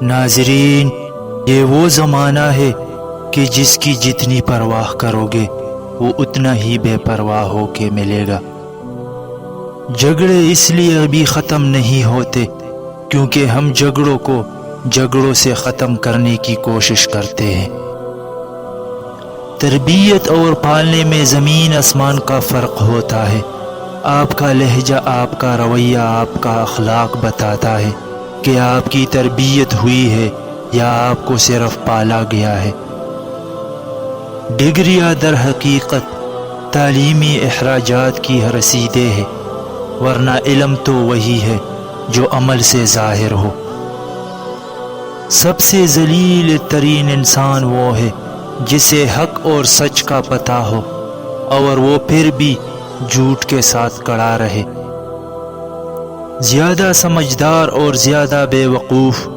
ناظرین، یہ وہ زمانہ ہے کہ جس کی جتنی پرواہ کرو گے وہ اتنا ہی بے پرواہ ہو کے ملے گا۔ جھگڑے اس لیے ابھی ختم نہیں ہوتے کیونکہ ہم جھگڑوں کو جھگڑوں سے ختم کرنے کی کوشش کرتے ہیں۔ تربیت اور پالنے میں زمین آسمان کا فرق ہوتا ہے۔ آپ کا لہجہ، آپ کا رویہ، آپ کا اخلاق بتاتا ہے کہ آپ کی تربیت ہوئی ہے یا آپ کو صرف پالا گیا ہے۔ ڈگریاں در حقیقت تعلیمی اخراجات کی رسیدیں ہے، ورنہ علم تو وہی ہے جو عمل سے ظاہر ہو۔ سب سے ذلیل ترین انسان وہ ہے جسے حق اور سچ کا پتہ ہو اور وہ پھر بھی جھوٹ کے ساتھ کڑا رہے۔ زیادہ سمجھدار اور زیادہ بے وقوف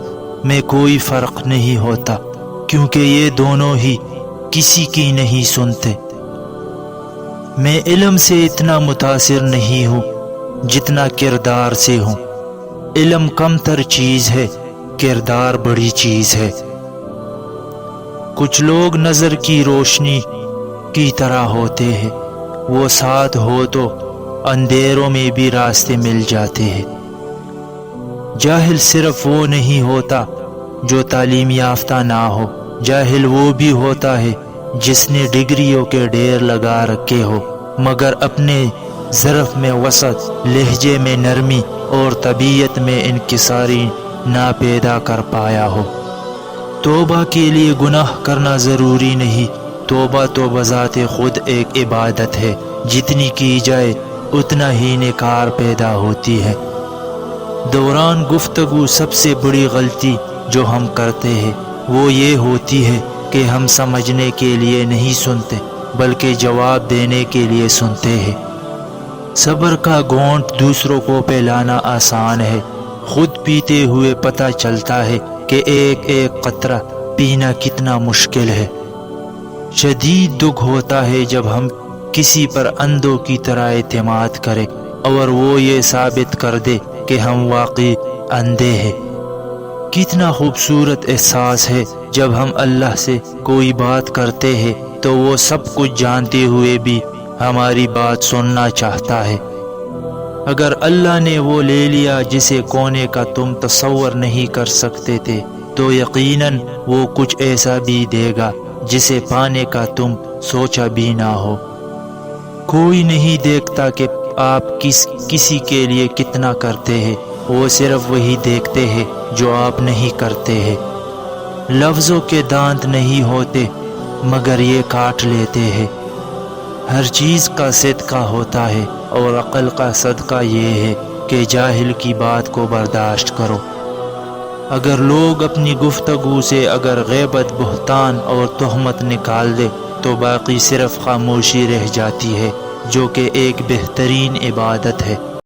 میں کوئی فرق نہیں ہوتا کیونکہ یہ دونوں ہی کسی کی نہیں سنتے۔ میں علم سے اتنا متاثر نہیں ہوں جتنا کردار سے ہوں۔ علم کم تر چیز ہے، کردار بڑی چیز ہے۔ کچھ لوگ نظر کی روشنی کی طرح ہوتے ہیں، وہ ساتھ ہو تو اندھیروں میں بھی راستے مل جاتے ہیں۔ جاہل صرف وہ نہیں ہوتا جو تعلیم یافتہ نہ ہو، جاہل وہ بھی ہوتا ہے جس نے ڈگریوں کے ڈھیر لگا رکھے ہو مگر اپنے ظرف میں وسعت، لہجے میں نرمی اور طبیعت میں انکساری نہ پیدا کر پایا ہو۔ توبہ کے لیے گناہ کرنا ضروری نہیں، توبہ تو بذات خود ایک عبادت ہے، جتنی کی جائے اتنا ہی نکار پیدا ہوتی ہے۔ دوران گفتگو سب سے بڑی غلطی جو ہم کرتے ہیں وہ یہ ہوتی ہے کہ ہم سمجھنے کے لیے نہیں سنتے بلکہ جواب دینے کے لیے سنتے ہیں۔ صبر کا گھونٹ دوسروں کو پلانا آسان ہے، خود پیتے ہوئے پتہ چلتا ہے کہ ایک ایک قطرہ پینا کتنا مشکل ہے۔ شدید دکھ ہوتا ہے جب ہم کسی پر اندھوں کی طرح اعتماد کریں اور وہ یہ ثابت کر دے کہ ہم واقعی اندھے ہیں۔ کتنا خوبصورت احساس ہے جب ہم اللہ سے کوئی بات کرتے ہیں تو وہ سب کچھ جانتے ہوئے بھی ہماری بات سننا چاہتا ہے۔ اگر اللہ نے وہ لے لیا جسے کونے کا تم تصور نہیں کر سکتے تھے تو یقیناً وہ کچھ ایسا بھی دے گا جسے پانے کا تم سوچا بھی نہ ہو۔ کوئی نہیں دیکھتا کہ آپ کسی کے لیے کتنا کرتے ہیں، وہ صرف وہی دیکھتے ہیں جو آپ نہیں کرتے ہیں۔ لفظوں کے دانت نہیں ہوتے مگر یہ کاٹ لیتے ہیں۔ ہر چیز کا صدقہ ہوتا ہے اور عقل کا صدقہ یہ ہے کہ جاہل کی بات کو برداشت کرو۔ اگر لوگ اپنی گفتگو سے اگر غیبت، بہتان اور تہمت نکال دے تو باقی صرف خاموشی رہ جاتی ہے جو کہ ایک بہترین عبادت ہے۔